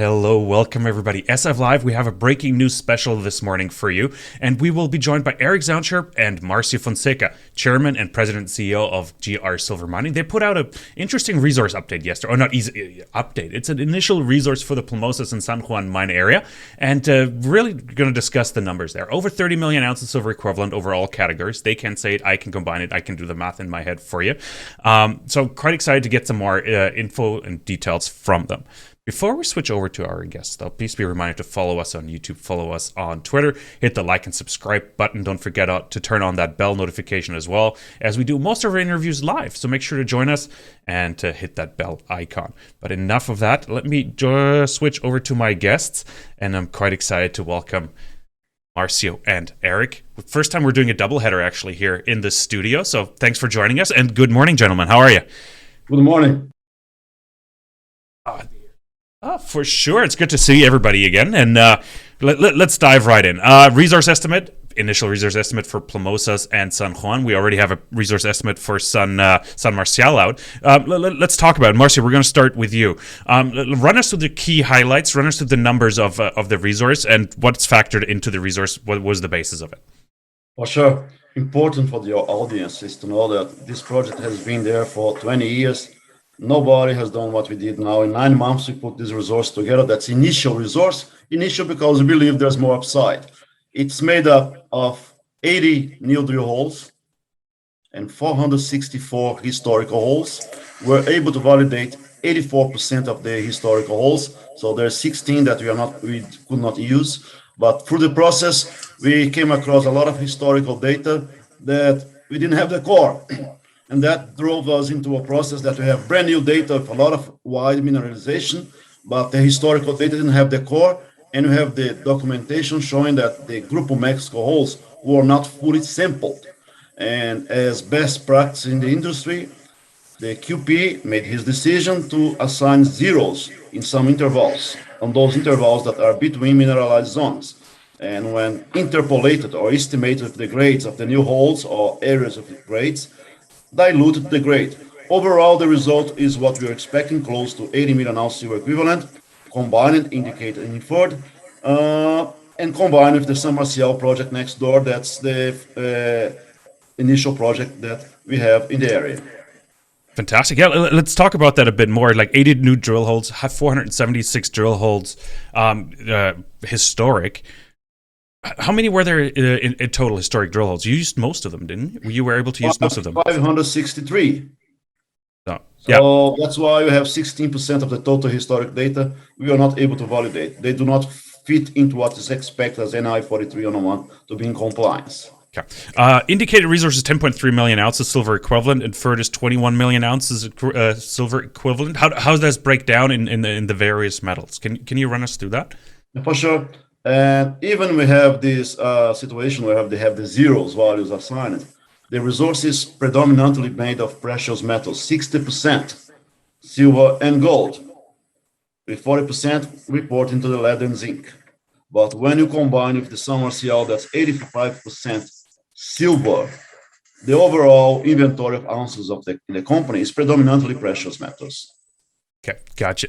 Hello, welcome everybody. SF Live, we have a breaking news special this morning for you, and we will be joined by Eric Zaunscherb and Marcio Fonseca, Chairman and President and CEO of Silver Mining. They put out an interesting resource update yesterday, or not easy update. It's an initial resource for the Plomosas and San Juan mine area, and really going to discuss the numbers there. Over 30 million ounces silver equivalent over all categories. They can say it, I can combine it, I can do the math in my head for you. So quite excited to get some more info and details from them. Before we switch over to our guests, though, please be reminded to follow us on YouTube, follow us on Twitter, hit the like and subscribe button. Don't forget to turn on that bell notification as well, as we do most of our interviews live. So make sure to join us and to hit that bell icon. But enough of that. Let me just switch over to my guests, and I'm quite excited to welcome Marcio and Eric. First time we're doing a doubleheader actually here in the studio. So thanks for joining us, and good morning, gentlemen. How are you? Good morning. For sure. It's good to see everybody again. And let's dive right in. Initial resource estimate for Plomosas and San Juan. We already have a resource estimate for San Marcial out. Let's talk about it. Marcio, we're going to start with you. Run us through the key highlights, run us through the numbers of the resource and what's factored into the resource. What was the basis of it? For sure. Important for the audience is to know that this project has been there for 20 years. Nobody has done what we did now. In 9 months, we put this resource together. That's initial resource. Initial because we believe there's more upside. It's made up of 80 new drill holes and 464 historical holes. We're able to validate 84% of the historical holes. So there's 16 that we could not use. But through the process, we came across a lot of historical data that we didn't have the core. And that drove us into a process that we have brand new data of a lot of wide mineralization, but the historical data didn't have the core, and we have the documentation showing that the Grupo Mexico holes were not fully sampled. And as best practice in the industry, the QP made his decision to assign zeros in some intervals, on those intervals that are between mineralized zones. And when interpolated or estimated the grades of the new holes or areas of the grades, diluted the grade. Overall, the result is what we're expecting, close to 80 million ounce silver equivalent, combined, indicated, and inferred, and combined with the San Marcial project next door. That's the initial project that we have in the area. Fantastic. Yeah, let's talk about that a bit more. Like 80 new drill holes, 476 drill holes, historic. How many were there in total historic drill holes? You used most of them, didn't you? You were able to use most of them. 563. So that's why we have 16% of the total historic data we are not able to validate. They do not fit into what is expected as NI 43-101 to be in compliance. Okay. Indicated resource is 10.3 million ounces silver equivalent. Inferred is 21 million ounces silver equivalent. How does this break down in the various metals? Can you run us through that? For sure. And even we have this situation where they have the zeros values assigned. The resource is predominantly made of precious metals, 60% silver and gold, with 40% reporting to the lead and zinc. But when you combine with the San Marcial, that's 85% silver. The overall inventory of ounces of the company is predominantly precious metals. Okay, gotcha.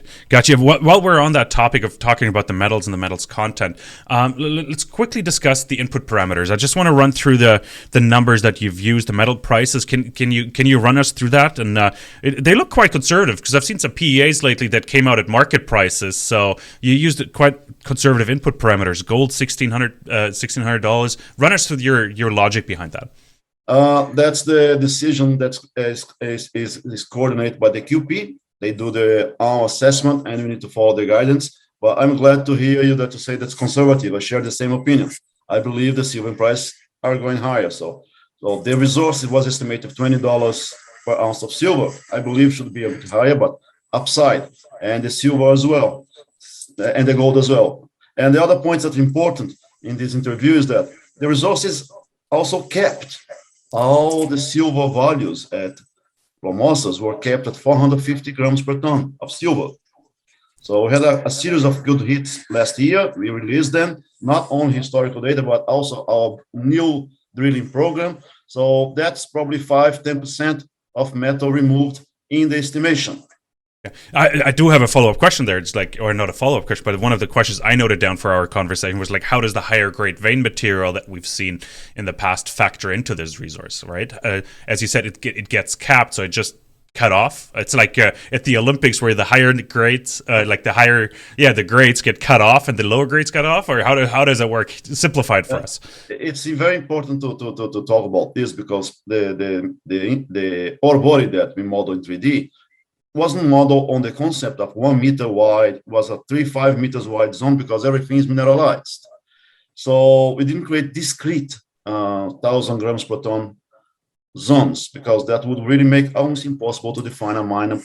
While we're on that topic of talking about the metals and the metals content, let's quickly discuss the input parameters. I just want to run through the numbers that you've used, the metal prices. Can you run us through that? And they look quite conservative, because I've seen some PEAs lately that came out at market prices. So you used quite conservative input parameters. Gold $1,600. Run us through your logic behind that. That's the decision that is coordinated by the QP. They do their own assessment, and we need to follow the guidance. But I'm glad to hear you to say that's conservative. I share the same opinion. I believe the silver price are going higher. So the resource was estimated $20 per ounce of silver. I believe should be a bit higher, but upside, and the silver as well, and the gold as well. And the other points that are important in this interview is that the resources also kept all the silver values at Plomosas were kept at 450 grams per ton of silver. So we had a series of good hits last year. We released them, not only historical data, but also our new drilling program. So that's probably 5-10% of metal removed in the estimation. I do have a follow-up question there. It's like, or not a follow-up question, but one of the questions I noted down for our conversation was like, how does the higher grade vein material that we've seen in the past factor into this resource, right? As you said, it gets capped, so it just cut off. It's like at the Olympics where the higher grades, the grades get cut off and the lower grades cut off, or how does it work? Simplified for us. It's very important to talk about this because the ore body that we model in 3D wasn't modeled on the concept of 1 meter wide, was a 5 meters wide zone because everything is mineralized. So we didn't create discrete 1,000 grams per ton zones because that would really make almost impossible to define a mine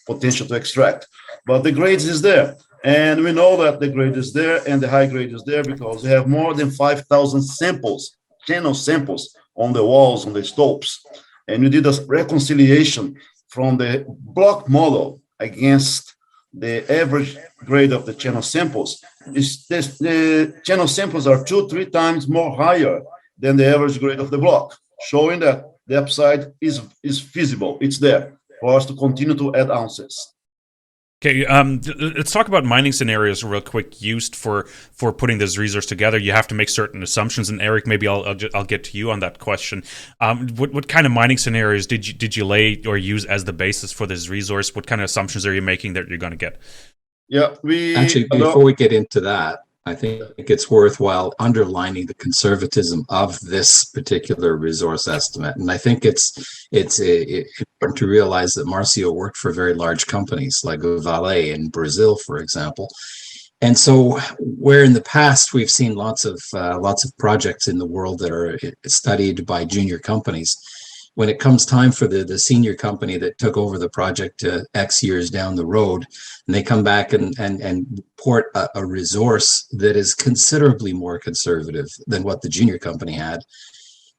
potential to extract. But the grades is there. And we know that the grade is there and the high grade is there because we have more than 5,000 samples, channel samples on the walls, on the stopes. And we did a reconciliation from the block model against the average grade of the channel samples. The channel samples are 2-3 times more higher than the average grade of the block, showing that the upside is feasible. It's there for us to continue to add ounces. Okay, let's talk about mining scenarios real quick used for putting this resource together. You have to make certain assumptions, and Eric, maybe I'll get to you on that question. What kind of mining scenarios did you lay or use as the basis for this resource? What kind of assumptions are you making that you're going to get? Yeah, actually, before we get into that, I think it's worthwhile underlining the conservatism of this particular resource estimate. And I think it's important to realize that Marcio worked for very large companies like Vale in Brazil, for example. And so where in the past we've seen lots of projects in the world that are studied by junior companies, when it comes time for the senior company that took over the project X years down the road, and they come back and report a resource that is considerably more conservative than what the junior company had,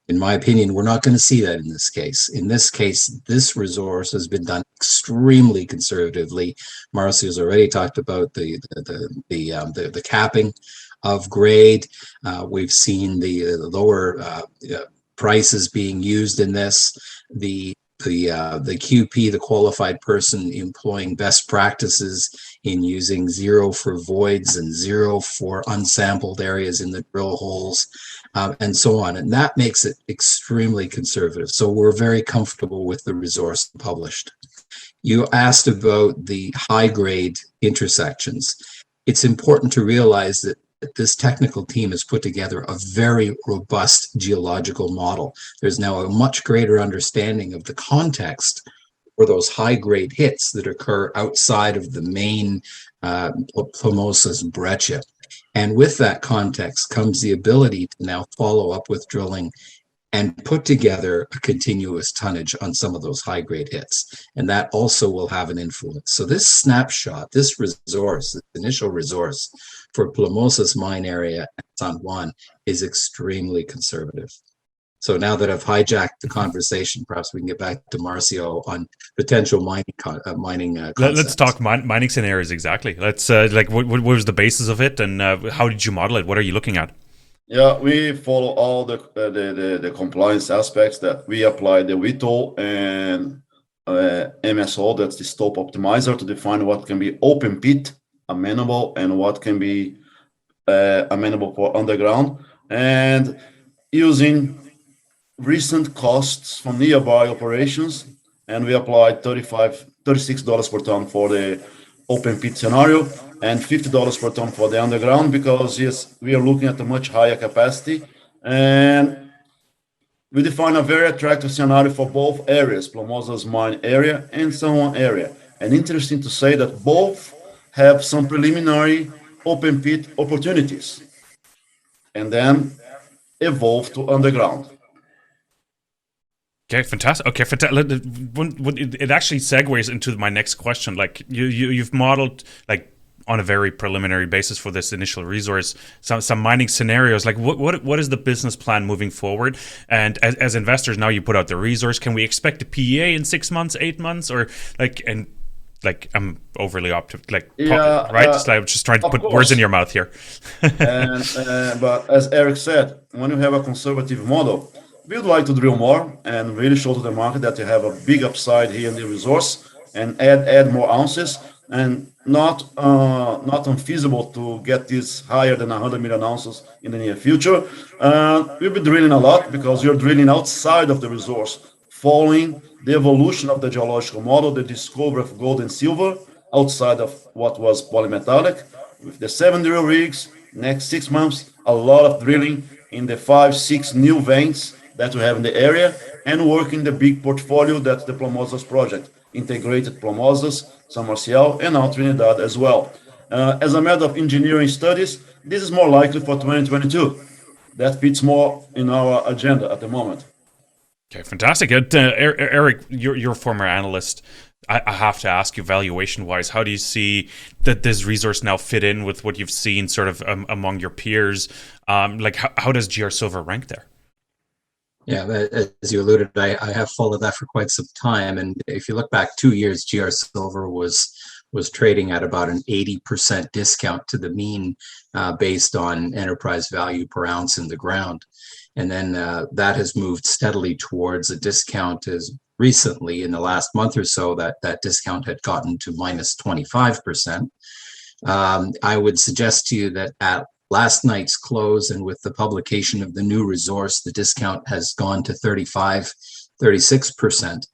in my opinion, we're not going to see that in this case. In this case, this resource has been done extremely conservatively. Marcio's already talked about the capping of grade. We've seen the lower prices being used in this, the QP, the qualified person, employing best practices in using 0 for voids and 0 for unsampled areas in the drill holes, and so on. And that makes it extremely conservative. So we're very comfortable with the resource published. You asked about the high grade intersections. It's important to realize that this technical team has put together a very robust geological model. There's now a much greater understanding of the context for those high-grade hits that occur outside of the main Plomosas breccia. And with that context comes the ability to now follow up with drilling and put together a continuous tonnage on some of those high-grade hits. And that also will have an influence. So this snapshot, this resource, this initial resource for Plomosas mine area at San Juan is extremely conservative. So now that I've hijacked the conversation, perhaps we can get back to Marcio on potential mining concepts. Let's talk mining scenarios exactly. Let's what was the basis of it, and how did you model it? What are you looking at? Yeah, we follow all the compliance aspects that we apply the WITO and MSO, that's the stope optimizer, to define what can be open pit amenable and what can be amenable for underground, and using recent costs from nearby operations, and we applied $36 per ton for the open pit scenario and $50 per ton for the underground, because yes, we are looking at a much higher capacity, and we define a very attractive scenario for both areas, Plomosas mine area and San Juan area. And interesting to say that both have some preliminary open pit opportunities and then evolve to underground. Okay, fantastic. Okay, it actually segues into my next question. Like you've modeled like on a very preliminary basis for this initial resource some mining scenarios. Like what is the business plan moving forward? And as investors, now you put out the resource. Can we expect a PEA in 6 months, 8 months, or I'm overly optimistic, right? I'm just trying to put words in your mouth here. But as Eric said, when you have a conservative model, we would like to drill more and really show to the market that you have a big upside here in the resource. and add more ounces, and not unfeasible to get this higher than 100 million ounces in the near future. We'll be drilling a lot because you're drilling outside of the resource, following the evolution of the geological model, the discovery of gold and silver outside of what was polymetallic. With the 7 drill rigs, next 6 months, a lot of drilling in the 5-6 new veins that we have in the area, and working the big portfolio that's the Plomosas project, integrated Plomosas, San Marcial, and now Trinidad as well. As a matter of engineering studies, this is more likely for 2022. That fits more in our agenda at the moment. Okay, fantastic. Eric, you're a former analyst. I have to ask you, valuation-wise, how do you see that this resource now fit in with what you've seen sort of among your peers? Like, how does GR Silver rank there? Yeah, as you alluded, I have followed that for quite some time. And if you look back 2 years, GR Silver was trading at about an 80% discount to the mean based on enterprise value per ounce in the ground. And then that has moved steadily towards a discount as recently in the last month or so that discount had gotten to minus 25%. I would suggest to you that at last night's close and with the publication of the new resource, the discount has gone to 36%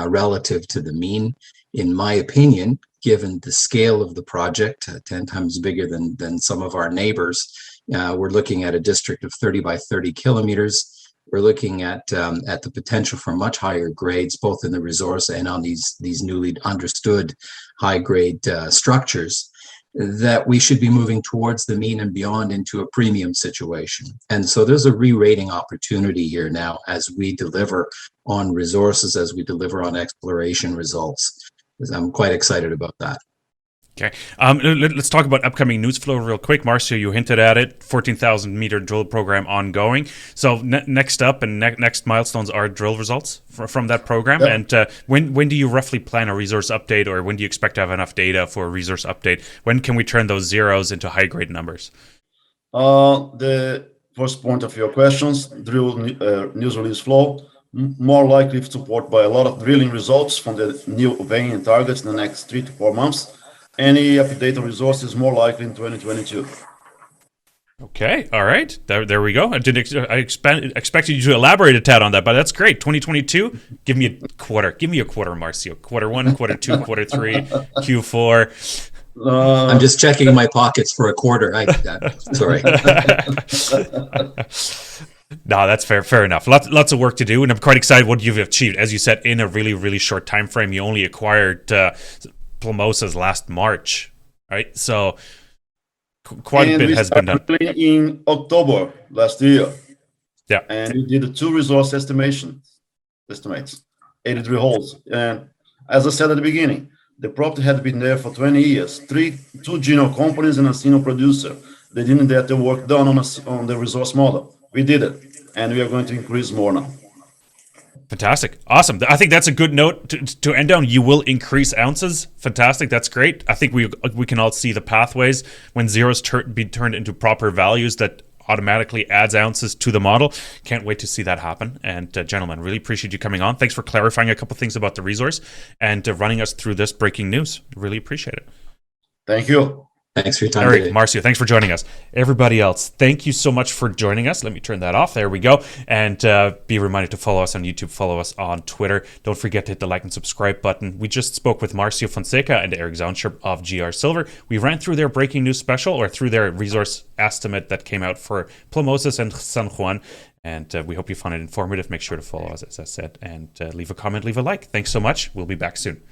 relative to the mean. In my opinion, given the scale of the project, 10 times bigger than some of our neighbors, we're looking at a district of 30 by 30 kilometers. We're looking at the potential for much higher grades, both in the resource and on these newly understood high-grade structures, that we should be moving towards the mean and beyond into a premium situation. And so there's a re-rating opportunity here now as we deliver on resources, as we deliver on exploration results. I'm quite excited about that. Okay. Let's talk about upcoming news flow real quick. Marcio, you hinted at it. 14,000 meter drill program ongoing. So next up and next milestones are drill results from that program. Yep. And when do you roughly plan a resource update, or when do you expect to have enough data for a resource update? When can we turn those zeros into high grade numbers? The first point of your questions, drill news release flow, more likely supported by a lot of drilling results from the new vein and targets in the next 3 to 4 months. Any updated resource is more likely in 2022. Okay, all right. There we go. I expected you to elaborate a tad on that, but that's great. 2022, give me a quarter. Give me a quarter, Marcio. Quarter 1, quarter 2, quarter 3, Q4. I'm just checking my pockets for a quarter. Sorry. No, that's fair enough. Lots of work to do, and I'm quite excited what you've achieved. As you said, in a really, really short time frame, you only acquired Plomosas last March, right? So quite a bit has been done. In October last year. Yeah. And we did 2 resource estimates, 83 holes. And as I said at the beginning, the property had been there for 20 years. 2 junior companies and a senior producer. They didn't get the work done on the resource model. We did it, and we are going to increase more now. Fantastic. Awesome. I think that's a good note to end on. You will increase ounces. Fantastic. That's great. I think we can all see the pathways when zeros be turned into proper values that automatically adds ounces to the model. Can't wait to see that happen. And gentlemen, really appreciate you coming on. Thanks for clarifying a couple things about the resource and running us through this breaking news. Really appreciate it. Thank you. Thanks for your time Eric, today. Marcio, thanks for joining us. Everybody else, thank you so much for joining us. Let me turn that off. There we go. And be reminded to follow us on YouTube, follow us on Twitter. Don't forget to hit the like and subscribe button. We just spoke with Marcio Fonseca and Eric Zaunscherb of GR Silver. We ran through their breaking news special, or through their resource estimate that came out for Plomosas and San Juan. And we hope you found it informative. Make sure to follow us, as I said, and leave a comment, leave a like. Thanks so much. We'll be back soon.